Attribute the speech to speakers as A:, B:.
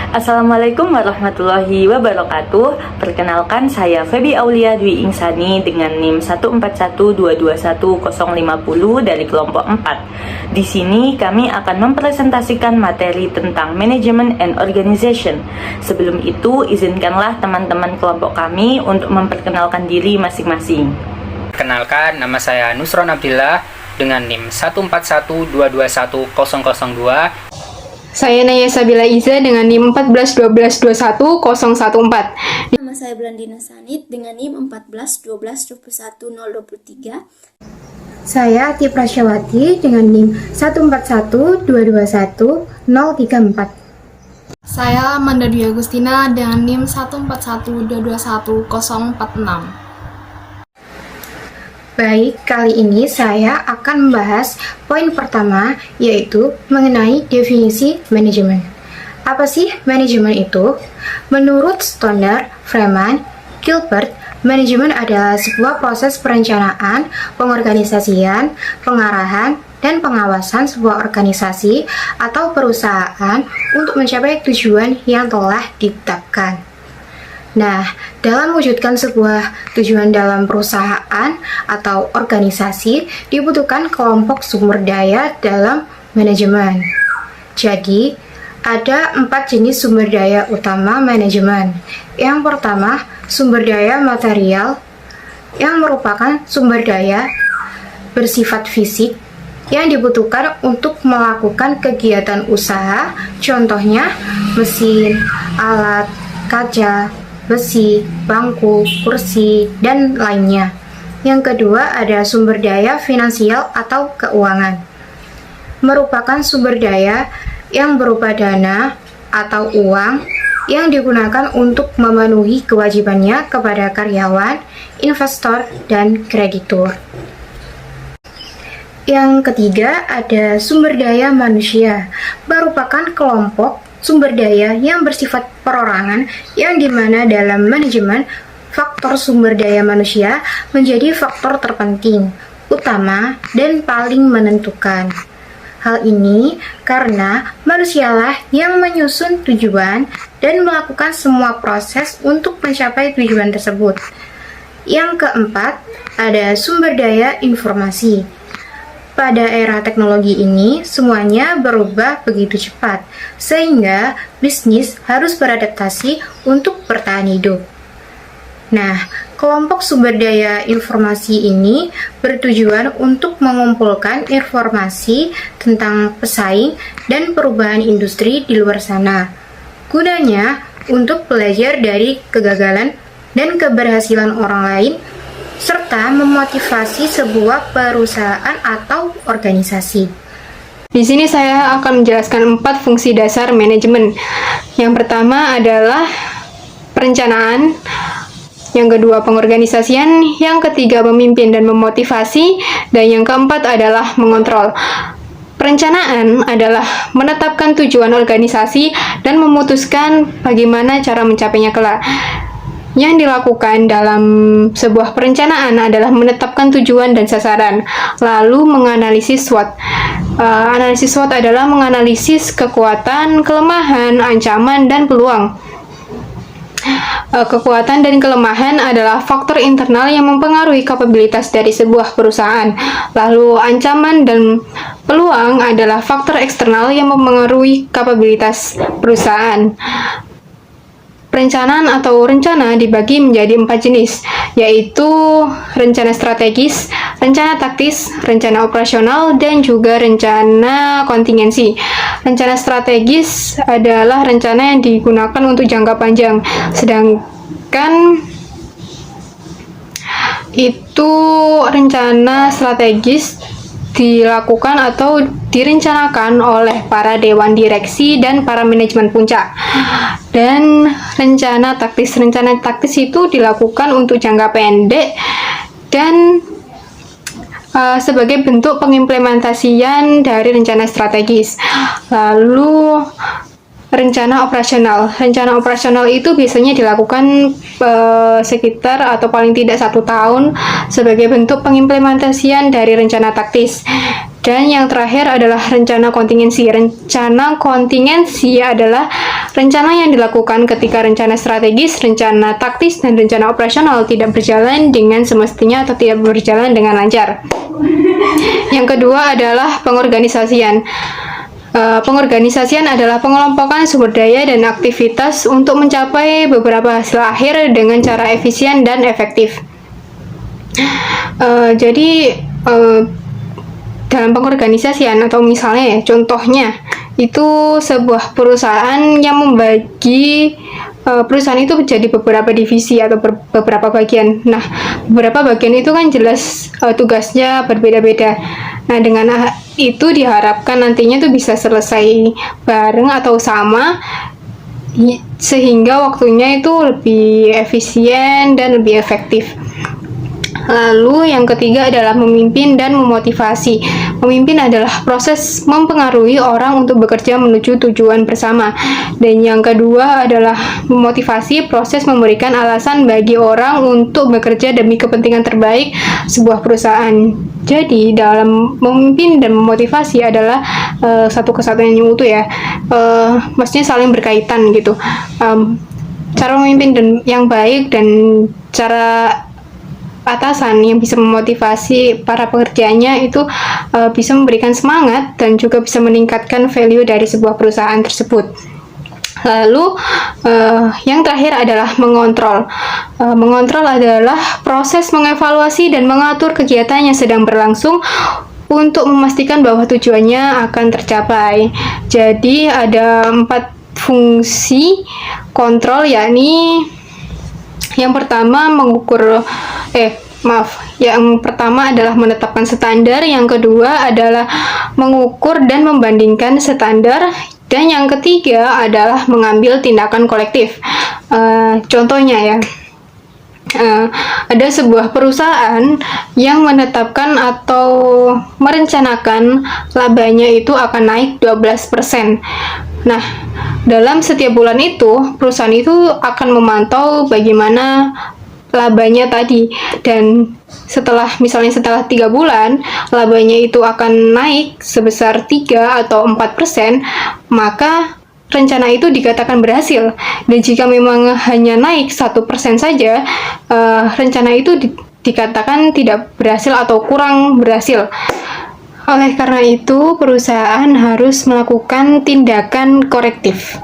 A: Assalamualaikum warahmatullahi wabarakatuh. Perkenalkan, saya Febi Aulia Dwi Insani dengan NIM 1412210050 dari kelompok 4. Di sini kami akan mempresentasikan materi tentang Management and Organization. Sebelum itu, izinkanlah teman-teman kelompok kami untuk memperkenalkan diri masing-masing.
B: Perkenalkan, nama saya Nusron Abdillah dengan NIM 1412210002.
C: Saya Naya Sabila Iza dengan NIM 1412210014.
D: Nama saya Blandina Sanit dengan NIM 1412121023.
E: Saya Ati Prasyawati dengan NIM 1412210034.
F: Saya Amanda Dwi Agustina dengan NIM 1412210046.
E: Baik, kali ini saya akan membahas poin pertama, yaitu mengenai definisi manajemen. Apa sih manajemen itu? Menurut standar Freeman Gilbert, manajemen adalah sebuah proses perencanaan, pengorganisasian, pengarahan, dan pengawasan sebuah organisasi atau perusahaan untuk mencapai tujuan yang telah ditetapkan. Nah, dalam mewujudkan sebuah tujuan dalam perusahaan atau organisasi, dibutuhkan kelompok sumber daya dalam manajemen. Jadi, ada 4 jenis sumber daya utama manajemen. Yang pertama, sumber daya material, yang merupakan sumber daya bersifat fisik yang dibutuhkan untuk melakukan kegiatan usaha, contohnya mesin, alat, kaca, besi, bangku, kursi, dan lainnya. Yang kedua ada sumber daya finansial atau keuangan. Merupakan sumber daya yang berupa dana atau uang yang digunakan untuk memenuhi kewajibannya kepada karyawan, investor, dan kreditur. Yang ketiga ada sumber daya manusia, merupakan kelompok sumber daya yang bersifat perorangan yang dimana dalam manajemen faktor sumber daya manusia menjadi faktor terpenting, utama, dan paling menentukan. Hal ini karena manusialah yang menyusun tujuan dan melakukan semua proses untuk mencapai tujuan tersebut. Yang keempat, ada sumber daya informasi. Pada era teknologi ini, semuanya berubah begitu cepat, sehingga bisnis harus beradaptasi untuk bertahan hidup. Nah, kelompok sumber daya informasi ini bertujuan untuk mengumpulkan informasi tentang pesaing dan perubahan industri di luar sana. Gunanya untuk belajar dari kegagalan dan keberhasilan orang lain, serta memotivasi sebuah perusahaan atau organisasi.
C: Di sini saya akan menjelaskan 4 fungsi dasar manajemen. Yang pertama adalah perencanaan, yang kedua pengorganisasian, yang ketiga memimpin dan memotivasi, dan yang keempat adalah mengontrol. Perencanaan adalah menetapkan tujuan organisasi dan memutuskan bagaimana cara mencapainya kelak. Yang dilakukan dalam sebuah perencanaan adalah menetapkan tujuan dan sasaran, lalu menganalisis SWOT. Analisis SWOT adalah menganalisis kekuatan, kelemahan, ancaman, dan peluang. Kekuatan dan kelemahan adalah faktor internal yang mempengaruhi kapabilitas dari sebuah perusahaan. Lalu ancaman dan peluang adalah faktor eksternal yang mempengaruhi kapabilitas perusahaan. Perencanaan atau rencana dibagi menjadi 4 jenis, yaitu rencana strategis, rencana taktis, rencana operasional, dan juga rencana kontingensi. Rencana strategis adalah rencana yang digunakan untuk jangka panjang, sedangkan itu rencana strategis dilakukan atau direncanakan oleh para dewan direksi dan para manajemen puncak. Dan rencana taktis itu dilakukan untuk jangka pendek dan sebagai bentuk pengimplementasian dari rencana strategis. Lalu rencana operasional itu biasanya dilakukan sekitar atau paling tidak 1 tahun sebagai bentuk pengimplementasian dari rencana taktis. Dan yang terakhir adalah rencana kontingensi. Rencana kontingensi adalah Rencana yang dilakukan ketika rencana strategis, rencana taktis, dan rencana operasional tidak berjalan dengan semestinya atau tidak berjalan dengan lancar. Yang kedua adalah pengorganisasian. Pengorganisasian adalah pengelompokan sumber daya dan aktivitas untuk mencapai beberapa hasil akhir dengan cara efisien dan efektif. Dalam pengorganisasian atau misalnya ya, contohnya itu sebuah perusahaan yang membagi perusahaan itu menjadi beberapa divisi atau beberapa bagian. Nah, beberapa bagian itu kan jelas tugasnya berbeda-beda. Nah, dengan itu diharapkan nantinya tuh bisa selesai bareng atau sama sehingga waktunya itu lebih efisien dan lebih efektif. Lalu yang ketiga adalah memimpin dan memotivasi. Memimpin adalah proses mempengaruhi orang untuk bekerja menuju tujuan bersama. Dan yang kedua adalah memotivasi, proses memberikan alasan bagi orang untuk bekerja demi kepentingan terbaik sebuah perusahaan. Jadi dalam memimpin dan memotivasi adalah satu kesatuan yang utuh ya. Maksudnya saling berkaitan gitu. Cara memimpin dan yang baik dan cara atasan yang bisa memotivasi para pekerjanya itu bisa memberikan semangat dan juga bisa meningkatkan value dari sebuah perusahaan tersebut. Lalu yang terakhir adalah mengontrol. Mengontrol adalah proses mengevaluasi dan mengatur kegiatan yang sedang berlangsung untuk memastikan bahwa tujuannya akan tercapai. Jadi ada 4 fungsi kontrol, yakni yang pertama yang pertama adalah menetapkan standar, yang kedua adalah mengukur dan membandingkan standar, dan yang ketiga adalah mengambil tindakan kolektif. Contohnya ya, ada sebuah perusahaan yang menetapkan atau merencanakan labanya itu akan naik 12%. Nah, dalam setiap bulan itu, perusahaan itu akan memantau bagaimana labanya tadi, dan setelah 3 bulan labanya itu akan naik sebesar 3 atau 4%, maka rencana itu dikatakan berhasil. Dan jika memang hanya naik 1% saja, rencana itu dikatakan tidak berhasil atau kurang berhasil. Oleh karena itu, perusahaan harus melakukan tindakan korektif.